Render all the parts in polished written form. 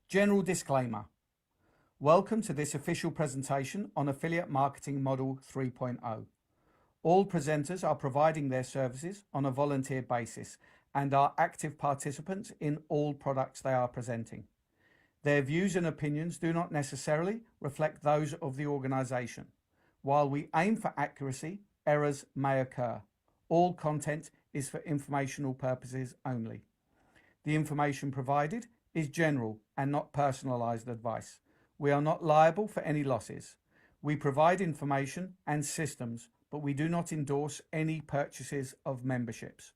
General disclaimer. Welcome to this official presentation on Affiliate Marketing Model 3.0. All presenters are providing their services on a volunteer basis and are active participants in all products they are presenting. Their views and opinions do not necessarily reflect those of the organization. While we aim for accuracy, errors may occur. All content is for informational purposes only. The information provided is general and not personalized advice. We are not liable for any losses. We provide information and systems, but we do not endorse any purchases of memberships.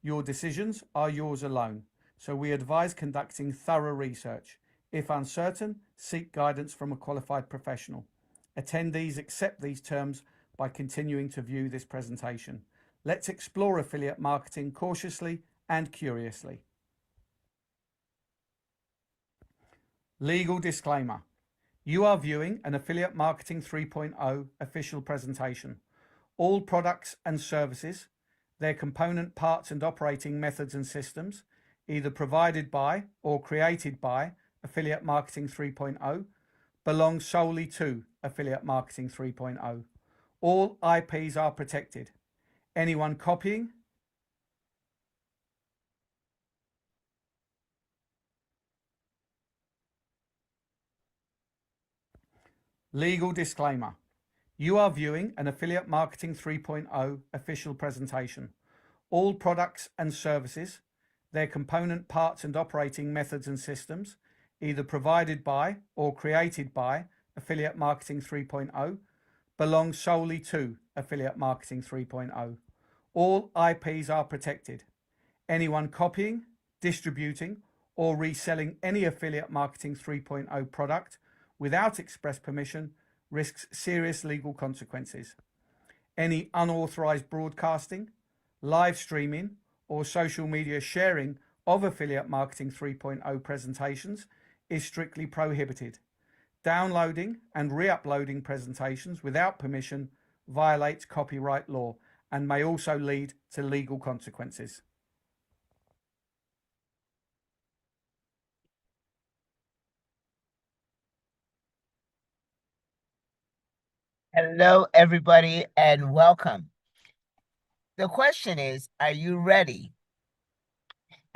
Your decisions are yours alone, so we advise conducting thorough research. If uncertain, seek guidance from a qualified professional. Attendees accept these terms by continuing to view this presentation. Let's explore affiliate marketing cautiously and curiously. Legal disclaimer. You are viewing an Affiliate Marketing 3.0 official presentation. All products and services, their component parts and operating methods and systems, either provided by or created by Affiliate Marketing 3.0, belong solely to Affiliate Marketing 3.0. All IPs are protected. Anyone copying, Legal disclaimer. You are viewing an Affiliate Marketing 3.0 official presentation. All products and services, their component parts and operating methods and systems, either provided by or created by Affiliate Marketing 3.0, belong solely to Affiliate Marketing 3.0. All IPs are protected. Anyone copying, distributing, or reselling any Affiliate Marketing 3.0 product without express permission risks serious legal consequences. Any unauthorized broadcasting, live streaming, or social media sharing of Affiliate Marketing 3.0 presentations is strictly prohibited. Downloading and re-uploading presentations without permission violates copyright law and may also lead to legal consequences. Hello, everybody, and welcome. The question is, are you ready?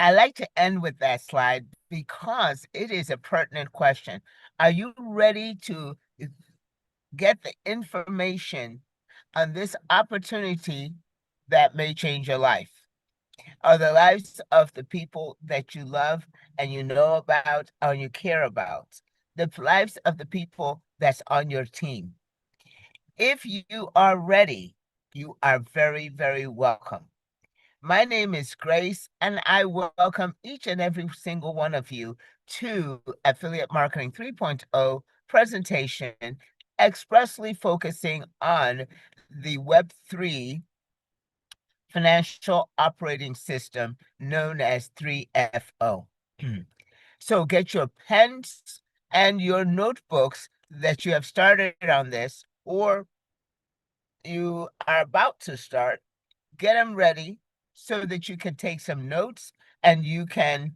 I like to end with that slide because it is a pertinent question. Are you ready to get the information on this opportunity that may change your life, or the lives of the people that you love and you know about or you care about, the lives of the people that's on your team? If you are ready, you are very, very welcome. My name is Grace, and I welcome each and every single one of you to Affiliate Marketing 3.0 presentation, expressly focusing on the Web3 financial operating system known as 3FO. So get your pens and your notebooks that you have started on this, or you are about to start. Get them ready so that you can take some notes, and you can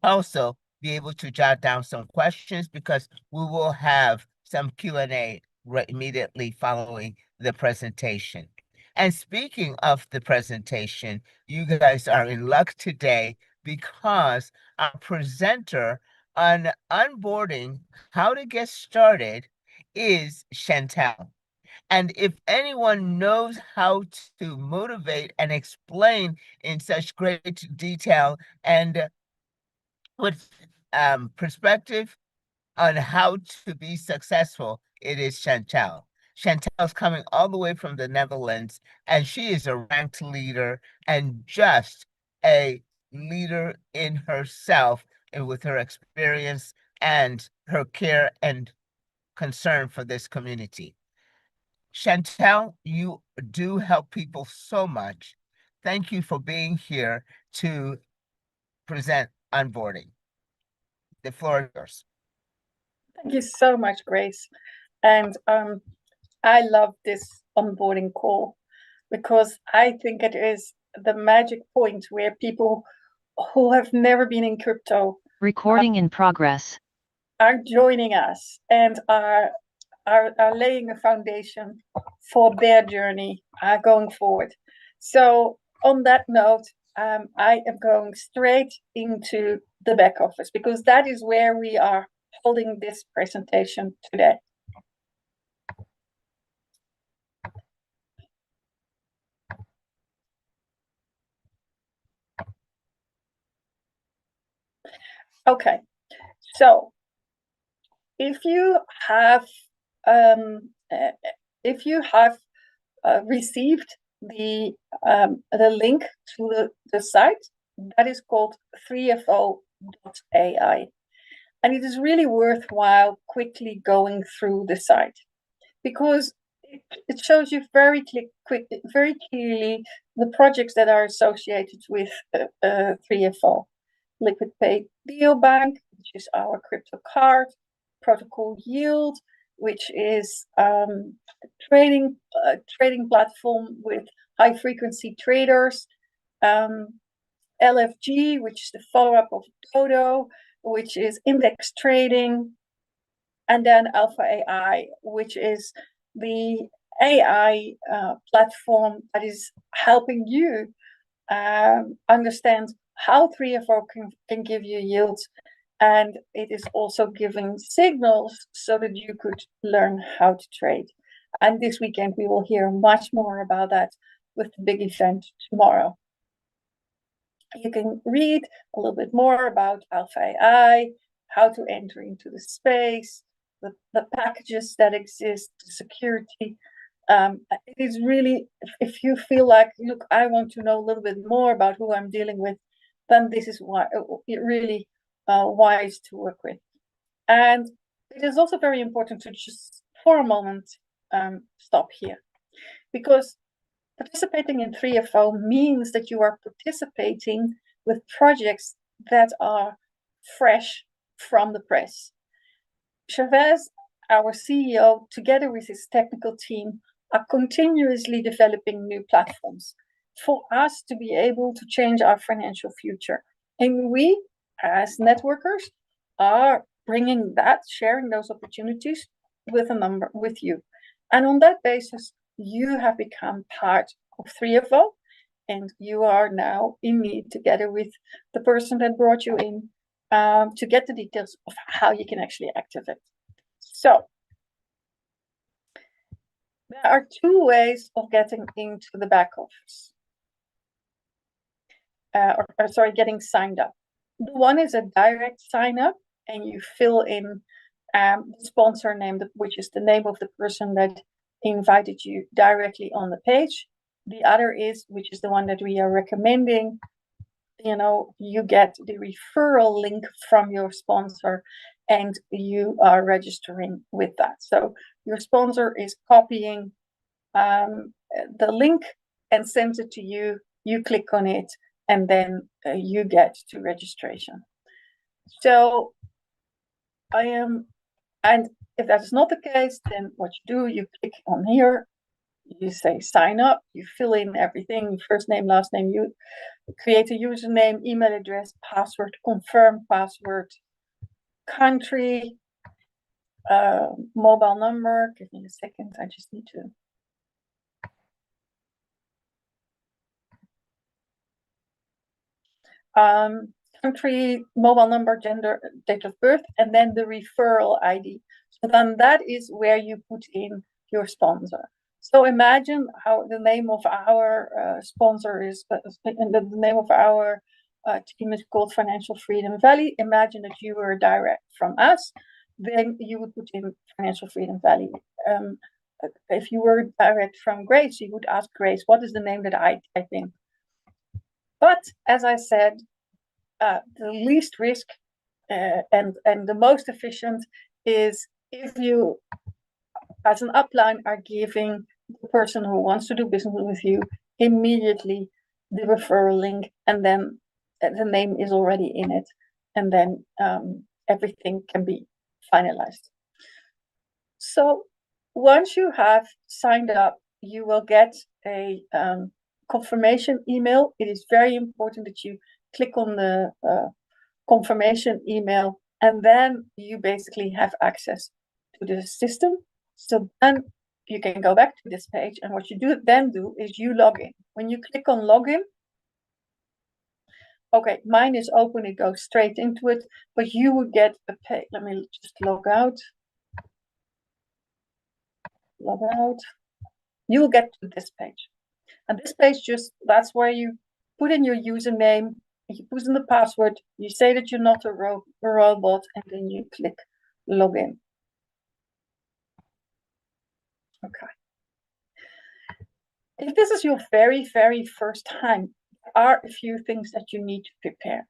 also be able to jot down some questions, because we will have some Q&A immediately following the presentation. And speaking of the presentation, you guys are in luck today, because our presenter on onboarding, how to get started, is Chantel. And if anyone knows how to motivate and explain in such great detail and with perspective on how to be successful, it is Chantel. Chantel's coming all the way from the Netherlands, and she is a ranked leader and just a leader in herself, and with her experience and her care and concern for this community. Chantel, you do help people so much. Thank you for being here to present onboarding. The floor is yours. Thank you so much, Grace. And I love this onboarding call because I think it is the magic point where people who have never been in crypto Recording in progress. Are joining us and are laying a foundation for their journey going forward. So on that note, I am going straight into the back office because that is where we are holding this presentation today. Okay, so if you have received the link to the site, that is called 3FO.ai, and it is really worthwhile quickly going through the site because it shows you very clearly the projects that are associated with 3FO. Liquid Pay Neobank, which is our crypto card, Protocol Yield, which is trading platform with high frequency traders, LFG, which is the follow-up of Dodo, which is index trading, and then Alpha AI, which is the AI platform that is helping you understand how 3FO can give you yields, and it is also giving signals so that you could learn how to trade. And this weekend we will hear much more about that with the big event tomorrow. You can read a little bit more about Alpha AI, how to enter into the space, the packages that exist, the security. It is really, if you feel like, look, I want to know a little bit more about who I'm dealing with, then this is why it really wise to work with. And it is also very important to just for a moment stop here, because participating in 3FO means that you are participating with projects that are fresh from the press. Chavez, our CEO, together with his technical team, are continuously developing new platforms for us to be able to change our financial future. And we, as networkers, are bringing that, sharing those opportunities with you. And on that basis, you have become part of 3FO, and you are now in need, together with the person that brought you in, to get the details of how you can actually activate. So there are two ways of getting into the back office, getting signed up. The one is a direct sign up, and you fill in the sponsor name, which is the name of the person that invited you directly on the page. The other is, which is the one that we are recommending, you get the referral link from your sponsor and you are registering with that. So your sponsor is copying the link and sends it to you. You click on it, and then you get to registration. So and if that's not the case, then what you do, you click on here, you say sign up, you fill in everything, first name, last name, you create a username, email address, password, confirm password, country, mobile number. Give me a second, I just need to. Country, mobile number, gender, date of birth, and then the referral ID. So then that is where you put in your sponsor. So imagine how the name of our sponsor is, and the name of our team is called Financial Freedom Valley. Imagine that you were direct from us, then you would put in Financial Freedom Valley. If you were direct from Grace, you would ask Grace, what is the name that I type in? But as I said, the least risk and the most efficient is if you, as an upline, are giving the person who wants to do business with you immediately the referral link, and then the name is already in it, and then everything can be finalized. So once you have signed up, you will get a confirmation email. It is very important that you click on the confirmation email, and then you basically have access to the system. So then you can go back to this page, and what you do is you log in. When you click on login, okay, mine is open, it goes straight into it, but you will get a page. Let me just log out. Log out. You will get to this page. And this page that's where you put in your username, you put in the password, you say that you're not a robot, and then you click login. Okay. If this is your very, very first time, there are a few things that you need to prepare.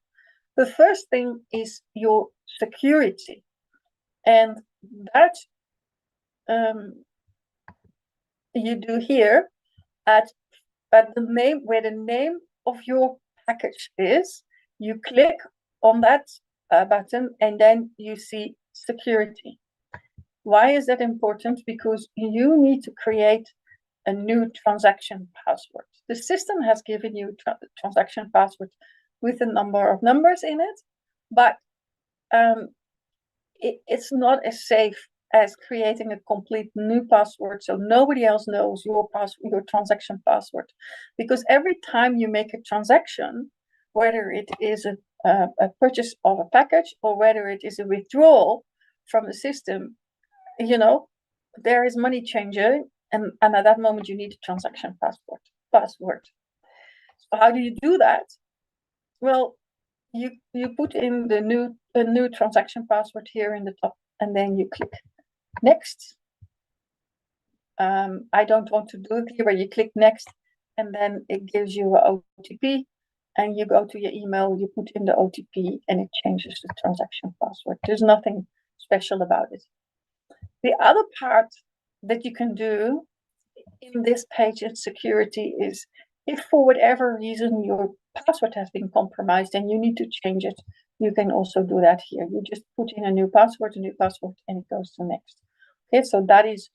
The first thing is your security. And that you do here at the name, where the name of your package is, you click on that button, and then you see security. Why is that important? Because you need to create a new transaction password. The system has given you transaction password with a number of numbers in it, but it's not as safe as creating a complete new password, so nobody else knows your transaction password. Because every time you make a transaction, whether it is a purchase of a package or whether it is a withdrawal from the system, there is money changing, and at that moment you need a transaction password. So how do you do that? Well, you put in the new transaction password here in the top, and then you click next. I don't want to do it here, but you click next, and then it gives you an OTP, and you go to your email, you put in the OTP, and it changes the transaction password. There's nothing special about it. The other part that you can do in this page in security is, if for whatever reason your password has been compromised and you need to change it, you can also do that here. You just put in a new password, and it goes to next. Okay, so that is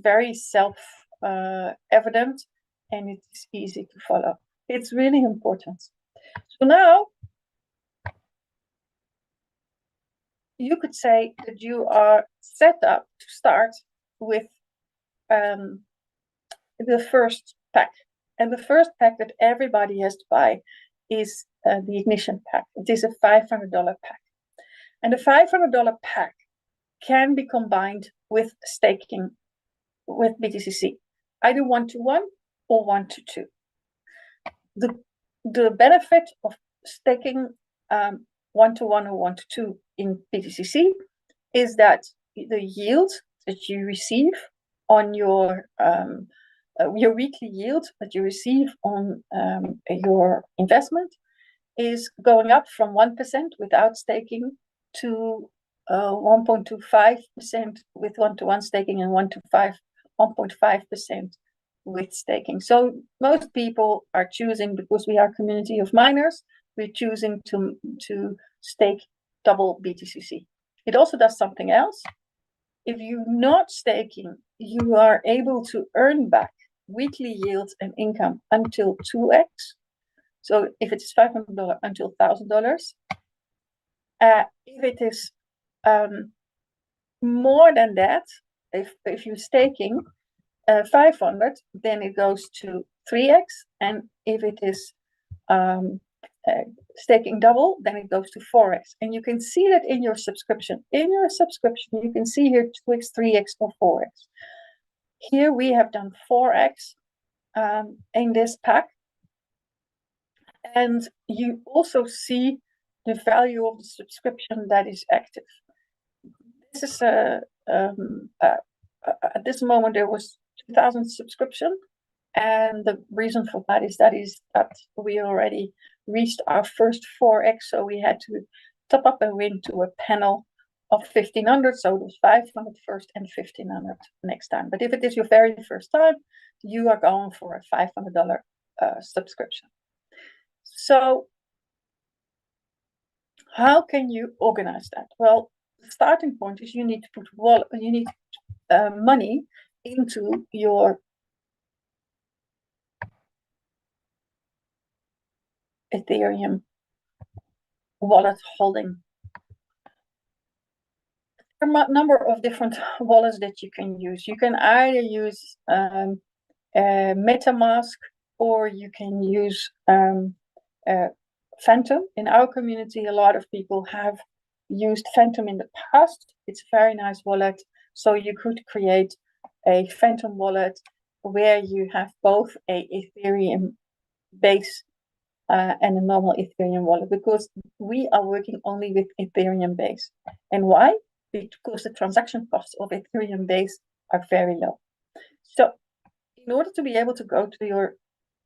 very self-evident, and it's easy to follow. It's really important. So now you could say that you are set up to start with the first pack. And the first pack that everybody has to buy is the ignition pack. It is a $500 pack. And the $500 pack can be combined with staking with BTCC, either 1-to-1 or 1-to-2. The benefit of staking 1-to-1 or 1-to-2 in BTCC is that the yield that you receive on your weekly yield that you receive on your investment is going up from 1% without staking to 1.25% with 1-to-1 staking, and 1.5% with staking. So most people are choosing, because we are a community of miners, we're choosing to stake double BTCC. It also does something else. If you're not staking, you are able to earn back weekly yields and income until 2x. So if it's $500 until $1,000. If it is more than that, if you're staking 500, then it goes to 3x. And if it is staking double, then it goes to 4x. And you can see that in your subscription. In your subscription, you can see here 2x, 3x, or 4x. Here we have done 4x in this pack. And you also see the value of the subscription that is active. This is at this moment there was 2,000 subscription, and the reason for that is that we already reached our first 4x, so we had to top up and win to a panel of 1,500. So it was 500 first and 1,500 next time. But if it is your very first time, you are going for a $500 subscription. So how can you organize that? Well, the starting point is you need to put money into your Ethereum wallet holding. There are a number of different wallets that you can use. You can either use MetaMask, or you can use Phantom. In our community, a lot of people have used Phantom in the past. It's a very nice wallet. So you could create a Phantom wallet where you have both a Ethereum base and a normal Ethereum wallet, because we are working only with Ethereum base. And why? Because the transaction costs of Ethereum base are very low. So in order to be able to go to your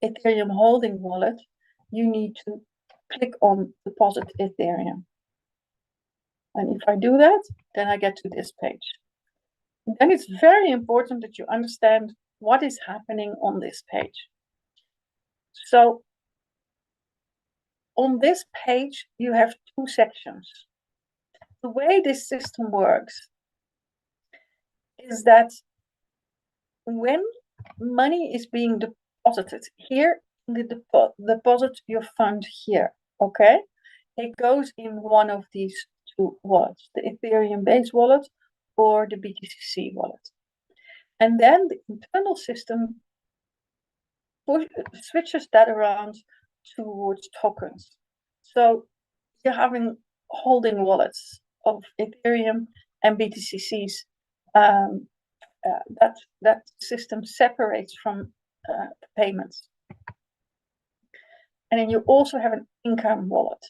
Ethereum holding wallet, you need to click on deposit Ethereum. And if I do that, then I get to this page. And then it's very important that you understand what is happening on this page. So on this page, you have two sections. The way this system works is that when money is being deposited here, in the deposit your fund here, okay? It goes in one of these two wallets, the Ethereum base wallet or the BTCC wallet. And then the internal system switches that around towards tokens. So you're having holding wallets of Ethereum and BTCCs. That system separates from payments. And then you also have an income wallet.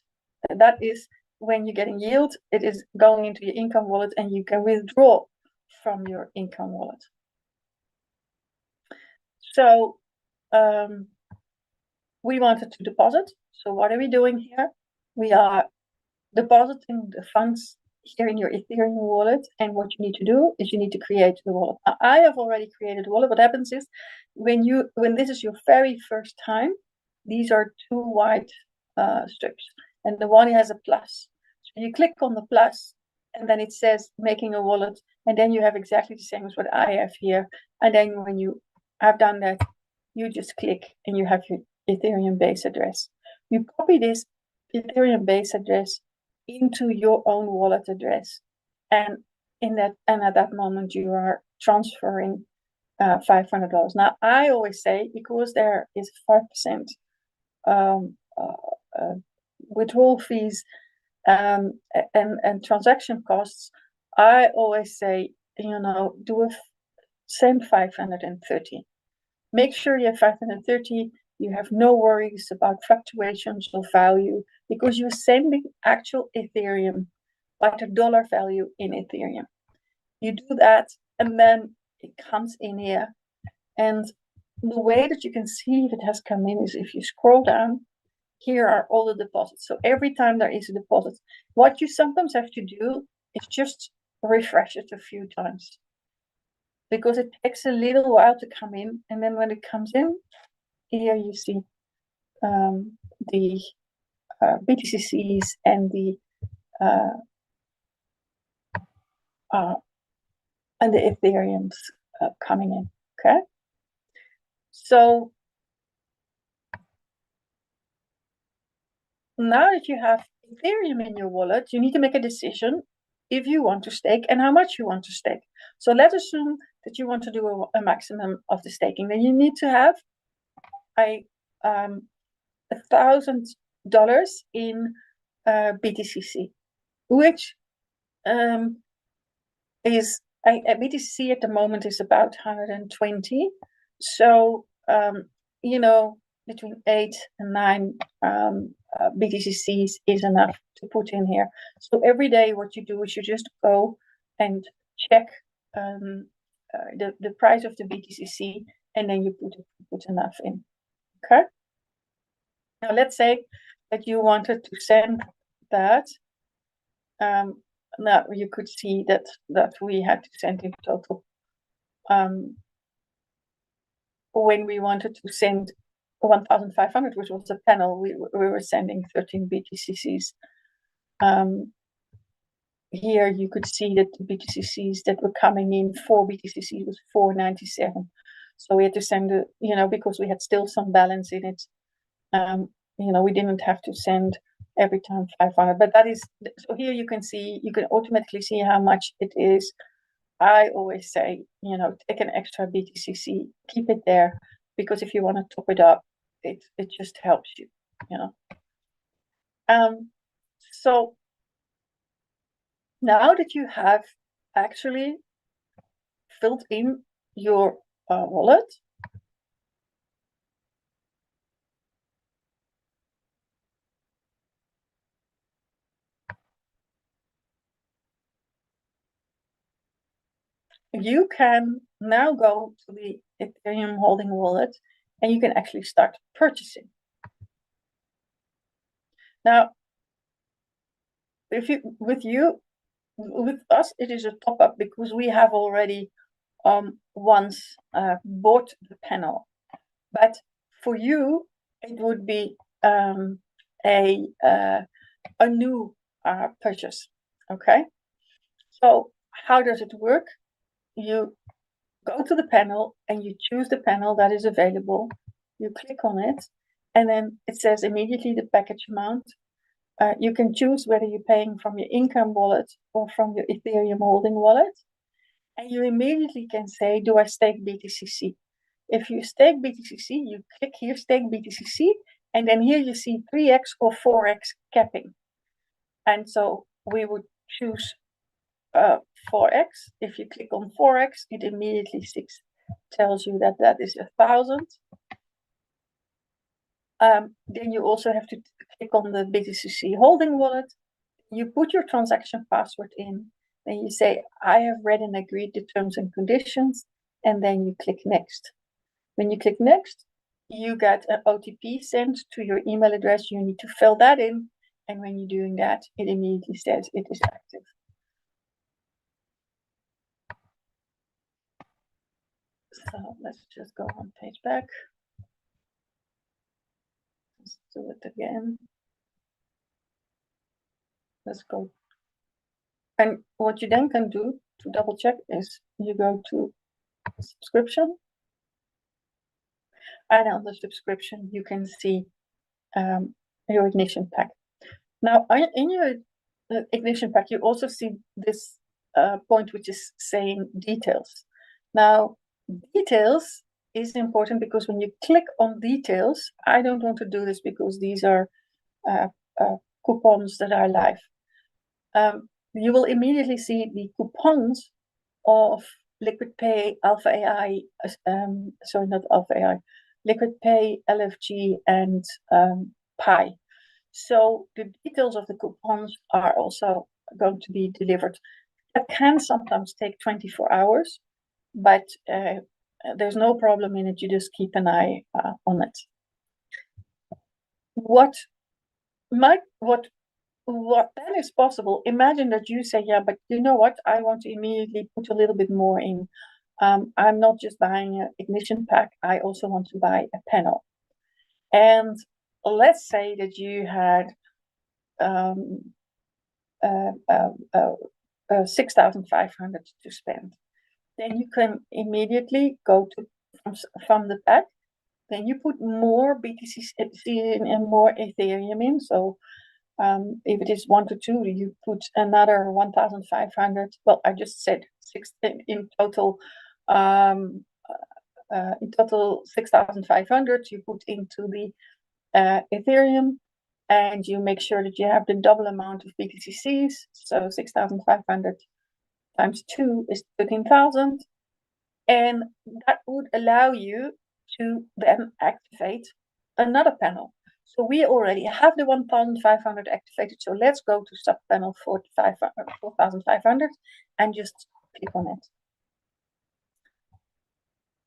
And that is when you're getting yield, it is going into your income wallet, and you can withdraw from your income wallet. So we wanted to deposit. So what are we doing here? We are depositing the funds here in your Ethereum wallet. And what you need to do is you need to create the wallet. Now, I have already created a wallet. What happens is when this is your very first time, these are two white strips, and the one has a plus. So you click on the plus, and then it says making a wallet, and then you have exactly the same as what I have here. And then when you have done that, you just click and you have your Ethereum base address. You copy this Ethereum base address into your own wallet address, and at that moment you are transferring $500. Now I always say, because there is 5% withdrawal fees and transaction costs, I always say, send 530. Make sure you have 530. You have no worries about fluctuations of value, because you're sending actual Ethereum, like the dollar value in Ethereum. You do that, and then it comes in here. And the way that you can see if it has come in is if you scroll down, here are all the deposits. So every time there is a deposit, what you sometimes have to do is just refresh it a few times, because it takes a little while to come in. And then when it comes in, here you see the BTCCs and the Ethereums coming in. Okay, so now that you have Ethereum in your wallet, you need to make a decision if you want to stake and how much you want to stake. So let's assume that you want to do a maximum of the staking. Then you need to have $1,000 in BTCC, which is BTCC at the moment is about 120. So between 8 and 9 BTCCs is enough to put in here. So every day what you do is you just go and check the price of the BTCC, and then you put enough in. Okay. Now let's say that you wanted to send that. Now you could see that we had to send in total. When we wanted to send 1,500, which was a panel, we were sending 13 BTCCs. Here you could see that the BTCCs that were coming in, 4 BTCCs was 497. So we had to send because we had still some balance in it. We didn't have to send every time 500. But that is, so here you can see, you can automatically see how much it is. I always say, you know, take an extra BTCC, keep it there, because if you want to top it up, it just helps you, you know. So now that you have actually filled in your wallet, you can now go to the Ethereum holding wallet and you can actually start purchasing. Now, with us, it is a top up because we have already once bought the panel. But for you, it would be a new purchase. Okay. So how does it work? You go to the panel and you choose the panel that is available. You click on it, and then it says immediately the package amount. You can choose whether you're paying from your income wallet or from your Ethereum holding wallet. And you immediately can say, do I stake BTCC? If you stake BTCC, you click here, stake BTCC, and then here you see 3x or 4x capping. And so we would choose 4x. If you click on 4x, it immediately tells you that that is 1,000. Then you also have to click on the BTCC holding wallet. You put your transaction password in, then you say, I have read and agreed the terms and conditions, and then you click next. When you click next, you get an OTP sent to your email address. You need to fill that in, and when you're doing that, it immediately says it is active. So let's just go one page back. Let's do it again. Let's go. And what you then can do to double check is you go to subscription. And on the subscription, you can see your ignition pack. Now, in your ignition pack, you also see this point, which is saying details. Now, details is important because when you click on details, I don't want to do this because these are coupons that are live. You will immediately see the coupons of Liquid Pay, Alpha AI, sorry, not Alpha AI, Liquid Pay, LFG, and Pi. So the details of the coupons are also going to be delivered. That can sometimes take 24 hours, but there's no problem in it. You just keep an eye on it. What then is possible? Imagine that you say, yeah, but you know what? I want to immediately put a little bit more in. I'm not just buying an ignition pack. I also want to buy a panel. And let's say that you had 6,500 to spend. Then you can immediately go to from the pack. Then you put more BTCC in and more Ethereum in. So if it is 1 to 2, you put another 1,500. Well, I just said 6 in total. In total 6,500 you put into the Ethereum, and you make sure that you have the double amount of BTCCs. So 6,500 times 2 is 13,000, and that would allow you to then activate another panel. So we already have the 1,500 activated. So let's go to sub panel 4,500 and just click on it.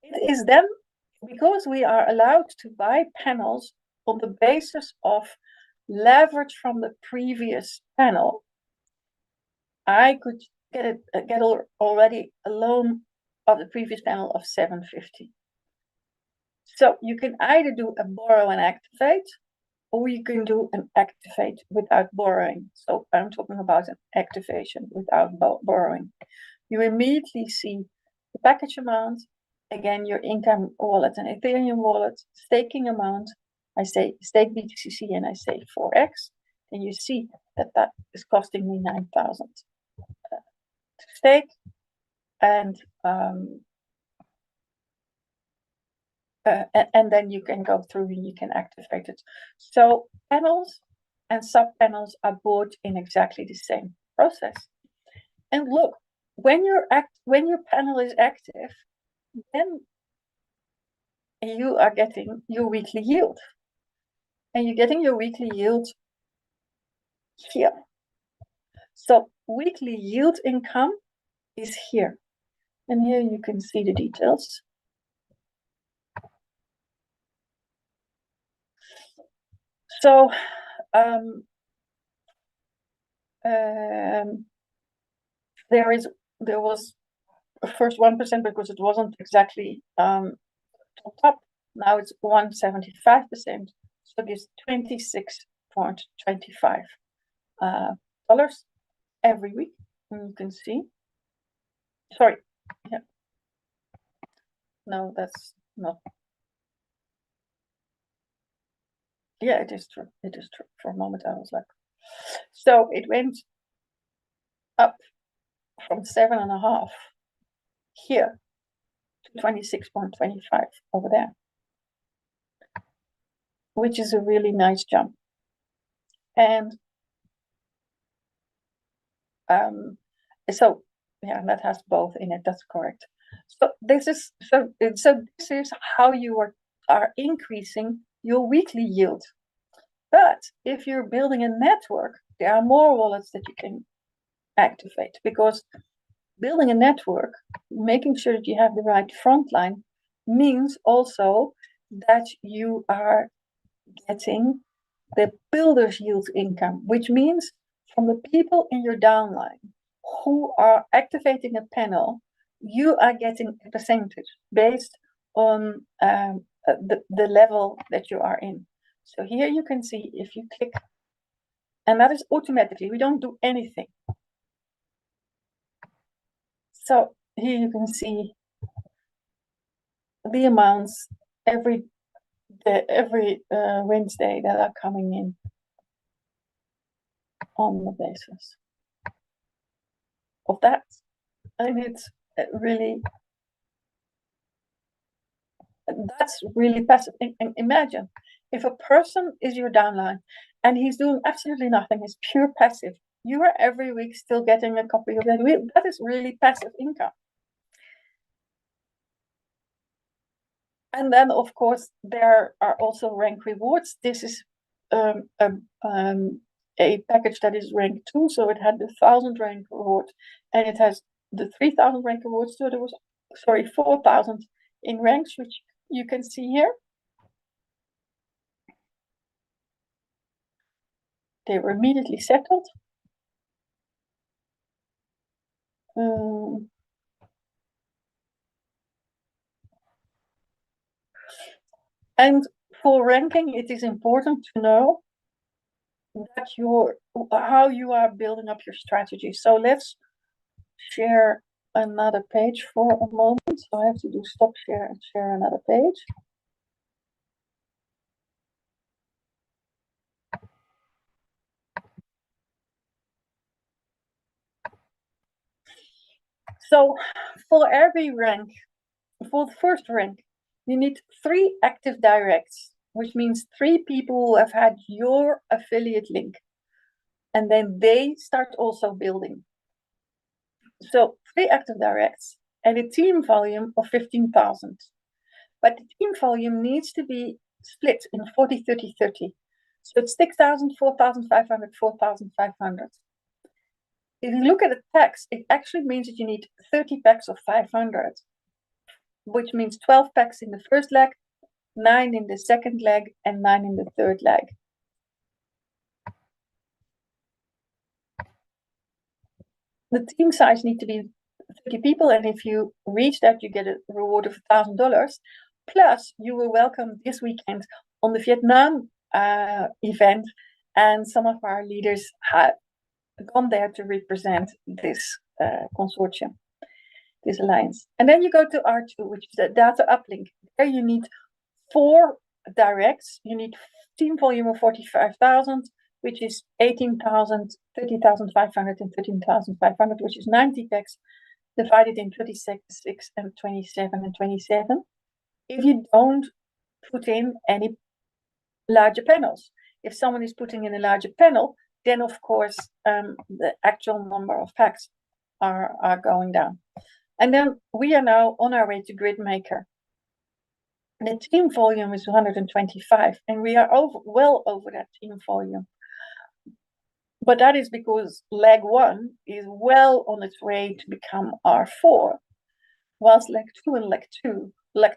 It is then, because we are allowed to buy panels on the basis of leverage from the previous panel, I could get already a loan of the previous panel of 750. So you can either do a borrow and activate, or you can do an activate without borrowing. So I'm talking about an activation without borrowing. You immediately see the package amount, again, your income wallet and Ethereum wallet, staking amount. I say stake BTCC and I say 4x. and you see that that is costing me 9,000 to stake, and then you can go through and you can activate it. So panels and sub panels are bought in exactly the same process. And look, when your panel is active, then you are getting your weekly yield. And you're getting your weekly yield here. So weekly yield income is here. And here you can see the details. So there was first 1% because it wasn't exactly top. Now it's 175%. So it gives $26.25 dollars every week. And you can see. Sorry. Yeah. No, that's not. Yeah, it is true. It is true. For a moment, I was like, so it went up from 7.5 here to 26.25 over there, which is a really nice jump. And so yeah, that has both in it. That's correct. So this is how you are increasing your weekly yield. But if you're building a network, there are more wallets that you can activate, because building a network, making sure that you have the right front line, means also that you are getting the builder's yield income, which means from the people in your downline who are activating a panel, you are getting a percentage based on the level that you are in. So here you can see, if you click, and that is automatically, we don't do anything. So here you can see the amounts every Wednesday that are coming in on the basis of that. And it's really, that's really passive. And imagine if a person is your downline and he's doing absolutely nothing, it's pure passive. You are every week still getting a copy of that. That is really passive income. And then, of course, there are also rank rewards. This is a package that is rank 2, so it had the 1,000 rank reward, and it has the 3,000 rank rewards. So there was, 4,000 in ranks, which you can see here. They were immediately settled. And for ranking, it is important to know that how you are building up your strategy. So let's share another page for a moment. So I have to do stop share and share another page. So for every rank, for the first rank, you need 3 active directs, which means 3 people who have had your affiliate link. And then they start also building. So 3 active directs and a team volume of 15,000. But the team volume needs to be split in 40, 30, 30. So it's 6,000, 4,500, 4,500. If you look at the packs, it actually means that you need 30 packs of 500, which means 12 packs in the first leg, 9 in the second leg, and 9 in the third leg. The team size needs to be 30 people, and if you reach that, you get a reward of $1,000. Plus, you were welcome this weekend on the Vietnam event, and some of our leaders have gone there to represent this consortium, this alliance. And then you go to R2, which is the data uplink. There you need 4 directs. You need team volume of 45,000 which is 18,000, 30,500, and 13,500, which is 90 packs divided in 26 and 27 and 27. If you don't put in any larger panels, if someone is putting in a larger panel, then of course the actual number of packs are going down. And then we are now on our way to Grid Maker. The team volume is 125, and we are well over that team volume. But that is because leg 1 is well on its way to become R4, whilst leg 2 and leg 3, leg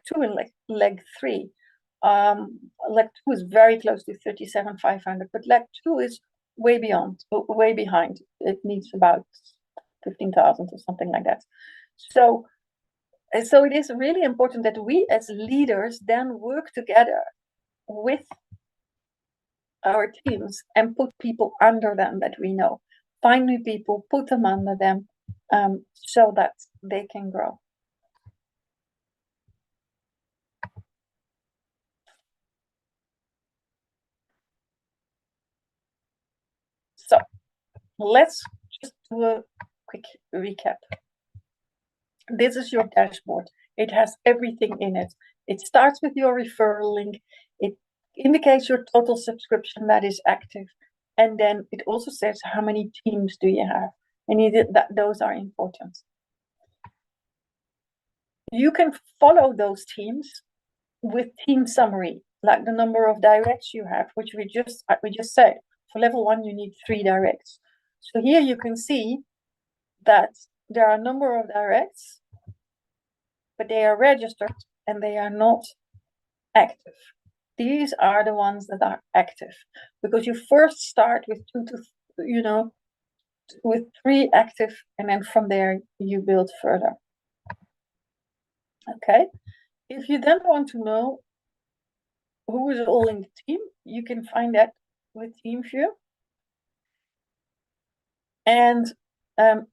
2 is very close to 37,500, but leg 2 is way behind. It needs about 15,000 or something like that. So it is really important that we as leaders then work together with our teams and put people under them that we know. Find new people, put them under them, so that they can grow. So let's just do a quick recap. This is your dashboard. It has everything in it. It starts with your referral link. It indicates your total subscription that is active. And then it also says how many teams do you have. And those are important. You can follow those teams with team summary, like the number of directs you have, which we just said. For level 1, you need 3 directs. So here you can see that there are a number of directs, but they are registered and they are not active. These are the ones that are active, because you first start with 3 active, and then from there you build further. Okay, if you then want to know who is all in the team, you can find that with TeamView. And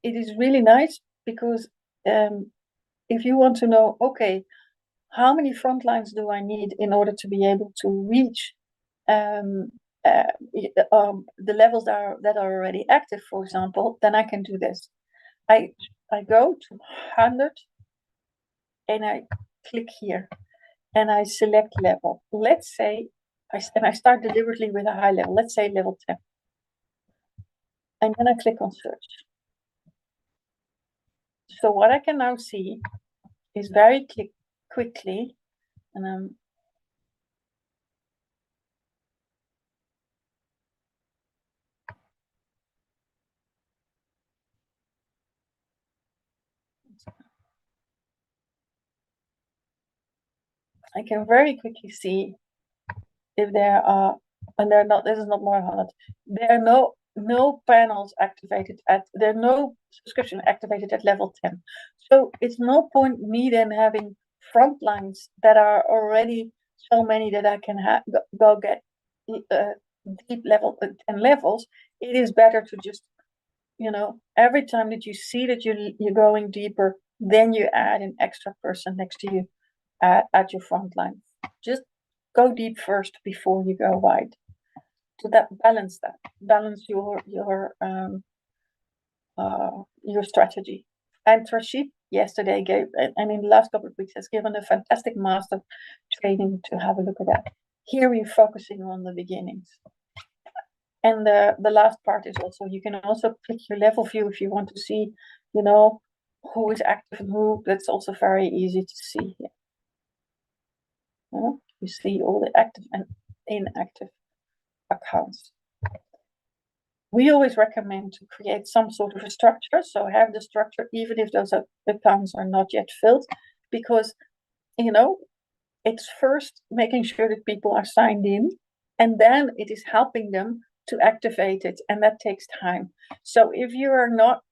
it is really nice because if you want to know, okay, how many front lines do I need in order to be able to reach the levels that are already active, for example, then I can do this. I go to 100 and I click here and I select level. Let's say, I start deliberately with a high level, let's say level 10. And then I click on search. So what I can now see is very quickly, and I can very quickly see if there are, and they're not, this is not more than 100, there are no panels activated there are no subscription activated at level 10. So it's no point me then having front lines that are already so many that I can go get deep level 10 levels. It is better to just, every time that you see that you're going deeper, then you add an extra person next to you at your front line. Just go deep first before you go wide. So balance your strategy. And Rashid yesterday gave, and in the last couple of weeks has given a fantastic master training to have a look at that. Here we're focusing on the beginnings. And the last part is also, you can also click your level view if you want to see, who is active and who. That's also very easy to see here. You see all the active and inactive accounts. We always recommend to create some sort of a structure. So have the structure even if those accounts are not yet filled, because it's first making sure that people are signed in, and then it is helping them to activate it, and that takes time. So if you are not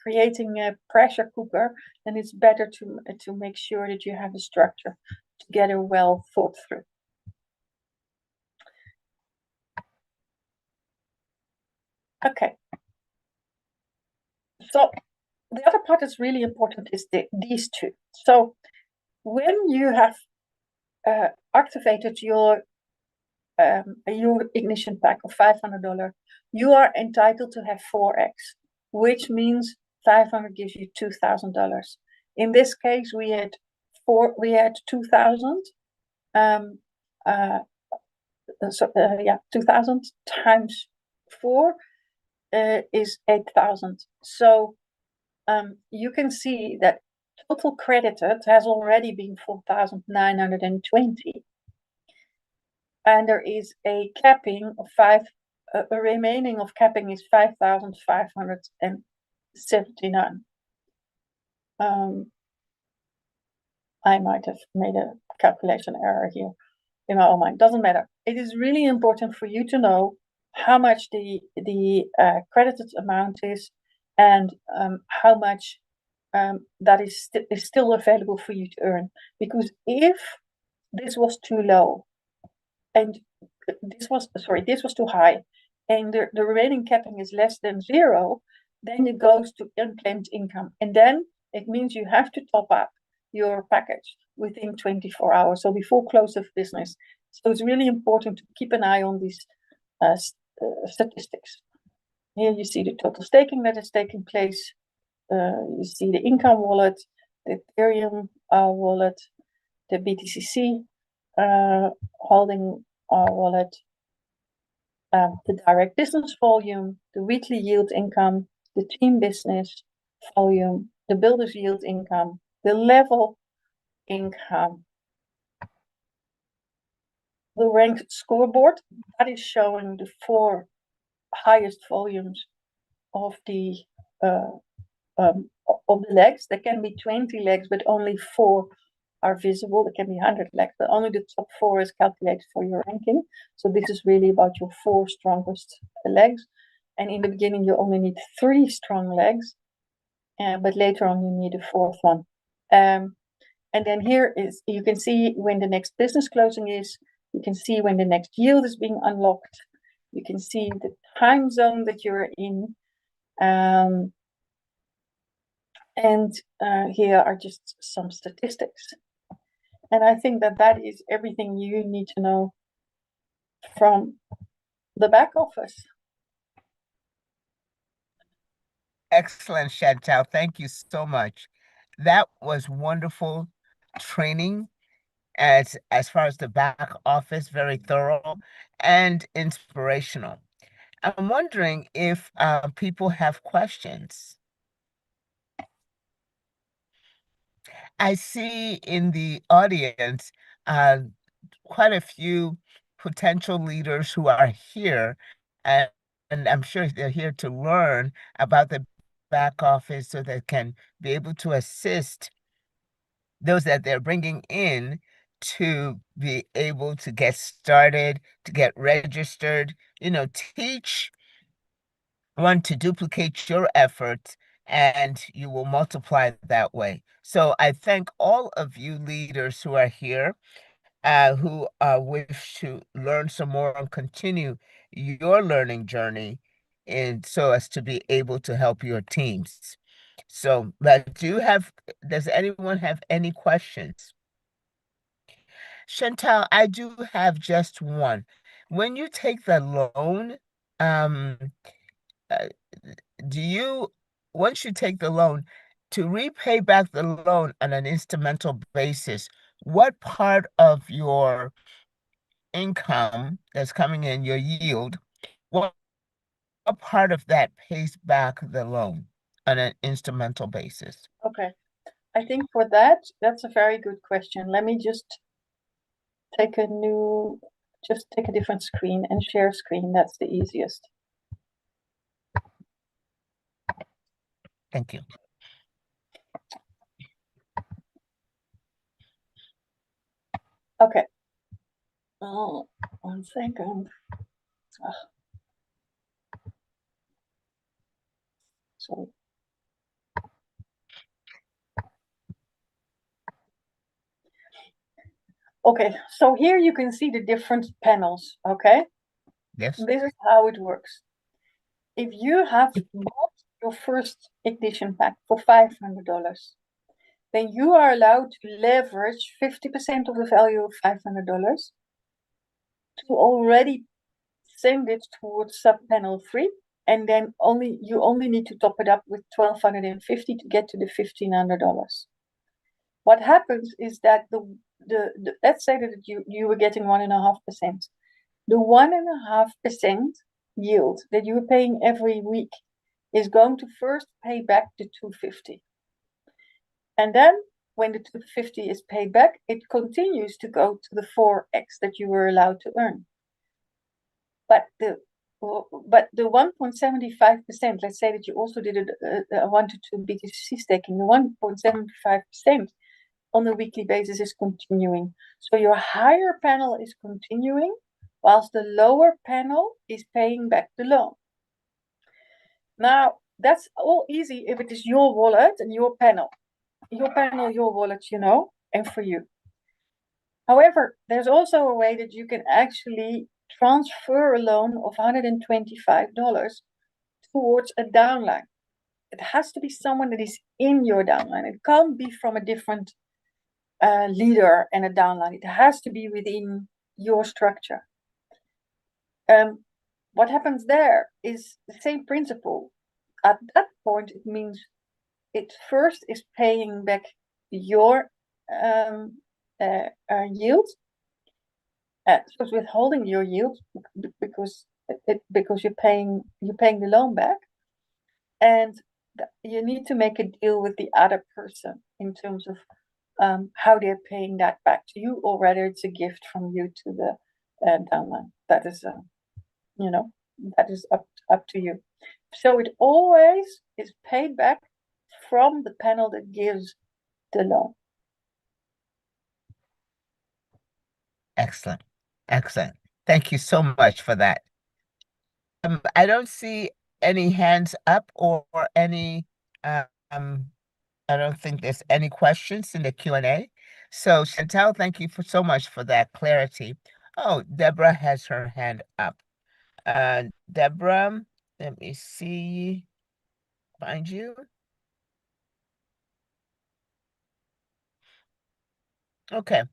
creating a pressure cooker, then it's better to make sure that you have a structure together, well thought through. Okay. So the other part that's really important is these two. So when you have activated your your ignition pack of $500, you are entitled to have 4x, which means 500 gives you $2,000. In this case, we had 2,000. 2,000 times 4 is 8,000. So you can see that total credited has already been 4,920. And there is a capping of a remaining of capping is 5,579. I might have made a calculation error here in my own mind. Doesn't matter. It is really important for you to know how much the credited amount is, and how much that is still available for you to earn. Because if this was too low, and this was too high, and the remaining capping is less than 0, then it goes to unclaimed income, and then it means you have to top up your package within 24 hours, so before close of business. So it's really important to keep an eye on these statistics. Here you see the total staking that is taking place. You see the income wallet, the Ethereum wallet, the BTCC holding wallet, the direct business volume, the weekly yield income, the team business volume, the builder's yield income, the level income, the ranked scoreboard that is showing the 4 highest volumes of the legs. There can be 20 legs, but only 4 are visible. There can be 100 legs, but only the top 4 is calculated for your ranking. So this is really about your 4 strongest legs. And in the beginning, you only need 3 strong legs, but later on you need a 4th one. And then here is, you can see when the next business closing is. You can see when the next yield is being unlocked. You can see the time zone that you're in. And here are just some statistics. And I think that is everything you need to know from the back office. Excellent, Chantal. Thank you so much. That was wonderful training as far as the back office, very thorough and inspirational. I'm wondering if people have questions. I see in the audience quite a few potential leaders who are here, and I'm sure they're here to learn about the back office so they can be able to assist those that they're bringing in to be able to get started, to get registered, teach one to duplicate your efforts, and you will multiply that way. So I thank all of you leaders who are here, who wish to learn some more and continue your learning journey, and so as to be able to help your teams. So, does anyone have any questions? Chantal, I do have just one. When you take the loan, uh, once you take the loan, to repay back the loan on an instrumental basis, what part of your income that's coming in, your yield, what part of that pays back the loan on an instrumental basis? Okay, I think for that's a very good question. Let me just take a different screen and share screen. That's the easiest. Thank you. Okay. Oh, 1 second. Sorry. Okay, so here you can see the different panels, okay? Yes. This is how it works. If you have bought your first ignition pack for $500, then you are allowed to leverage 50% of the value of $500 to already send it towards sub panel 3, and then you only need to top it up with 1,250 to get to the $1,500. What happens is that the let's say that you were getting 1.5%. The 1.5% yield that you are paying every week is going to first pay back the 250. And then when the 250 is paid back, it continues to go to the 4x that you were allowed to earn. But the 1.75%, let's say that you also did a 1 to 2 BTCC staking, the 1.75% on a weekly basis is continuing. So your higher panel is continuing, whilst the lower panel is paying back the loan. Now, that's all easy if it is your wallet and your panel. Your panel, your wallet, and for you. However, there's also a way that you can actually transfer a loan of $125 towards a downline. It has to be someone that is in your downline. It can't be from a different leader and a downline. It has to be within your structure. What happens there is the same principle. At that point, it means it first is paying back your yield. So it's withholding your yield because you're paying the loan back, and you need to make a deal with the other person in terms of how they're paying that back to you, or whether it's a gift from you to the downline. That is, that is up to you. So it always is paid back from the panel that gives the loan. Excellent. Excellent. Thank you so much for that. I don't see any hands up or any, I don't think there's any questions in the Q&A. So Chantal, thank you so much for that clarity. Oh, Deborah has her hand up. Deborah, let me see, find you. Okay.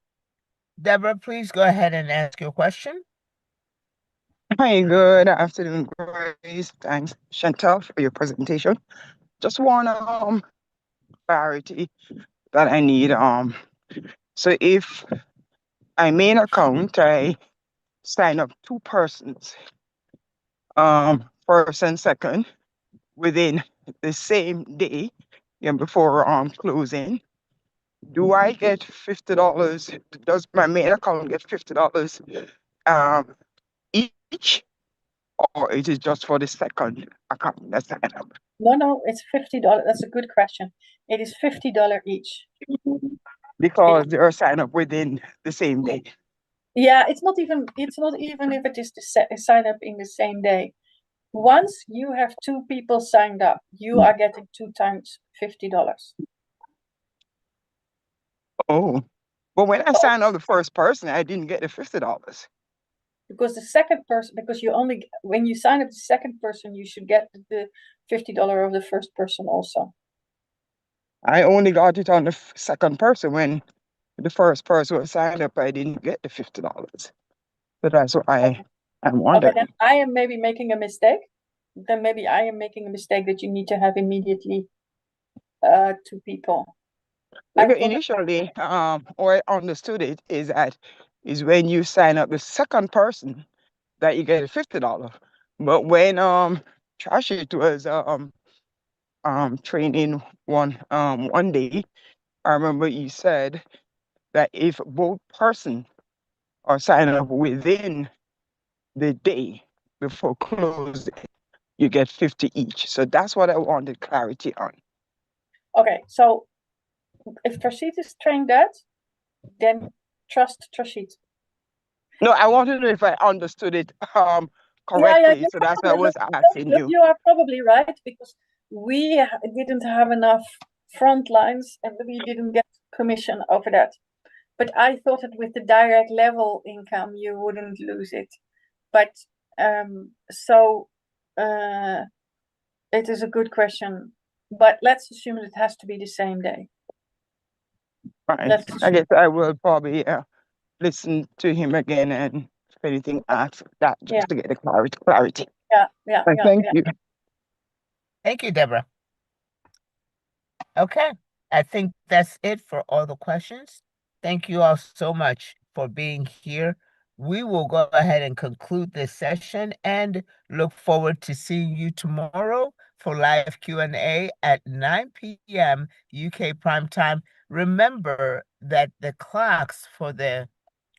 Deborah, please go ahead and ask your question. Hi, good afternoon, Grace. Thanks, Chantal, for your presentation. Just one clarity that I need. So if I main account, I sign up 2 persons, first and second, within the same day, before closing. Do I get $50? Does my main account get $50 each, or it is just for the second account that's signed up? No, it's $50. That's a good question. It is $50 each. Because they are signed up within the same day. Yeah, it's not even if it is to sign up in the same day. Once you have 2 people signed up, you are getting 2 times $50. Oh, but when I signed up the first person, I didn't get the $50. Because the second person, when you sign up the second person, you should get the $50 of the first person also. I only got it on the second person. When the first person was signed up, I didn't get the $50. So that's why I'm wondering. Okay, then I am maybe making a mistake. Then maybe I am making a mistake that you need to have immediately 2 people. Because initially, or I understood it is when you sign up the second person that you get a $50. But when Trashit was training one day, I remember you said that if both persons are signed up within the day before closing, you get 50 each. So that's what I wanted clarity on. Okay, so if Trashit is trained that, then trust Trashit. No, I wanted to know if I understood it correctly. Yeah, so that's why I was asking you. You are probably right, because we didn't have enough front lines and we didn't get commission over that. But I thought that with the direct level income, you wouldn't lose it. But it is a good question. But let's assume that it has to be the same day. Right. I guess I will probably listen to him again and anything, ask that just Yeah. to get the clarity. Yeah. Thank you. Thank you, Deborah. Okay, I think that's it for all the questions. Thank you all so much for being here. We will go ahead and conclude this session and look forward to seeing you tomorrow for live Q&A at 9 p.m. UK prime time. Remember that the clocks for the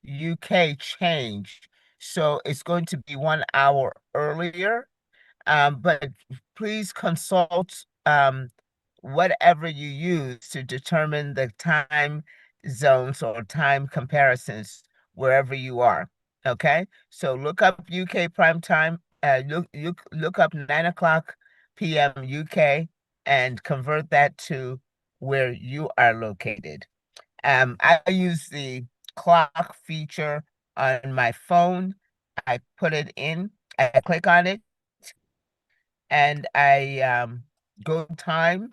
UK changed, so it's going to be 1 hour earlier. But please consult whatever you use to determine the time zones or time comparisons wherever you are. Okay, so look up UK prime time. Look up 9 o'clock p.m. UK and convert that to where you are located. I use the clock feature on my phone. I put it in. I click on it, and I go time.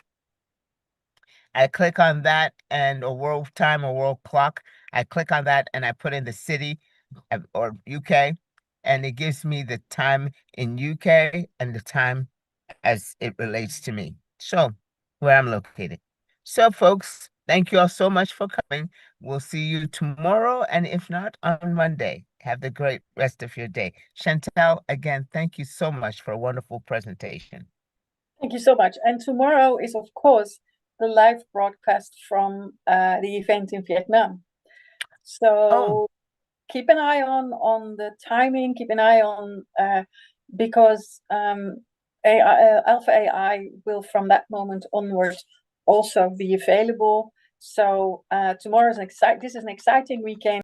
I click on that and a world time or world clock. I click on that and I put in the city or UK, and it gives me the time in UK and the time as it relates to me. So where I'm located. So folks, thank you all so much for coming. We'll see you tomorrow, and if not, on Monday. Have the great rest of your day. Chantel, again, thank you so much for a wonderful presentation. Thank you so much. And tomorrow is, of course, the live broadcast from the event in Vietnam. So keep an eye on the timing. Keep an eye on because Alpha AI will, from that moment onwards, also be available. So tomorrow is this is an exciting weekend.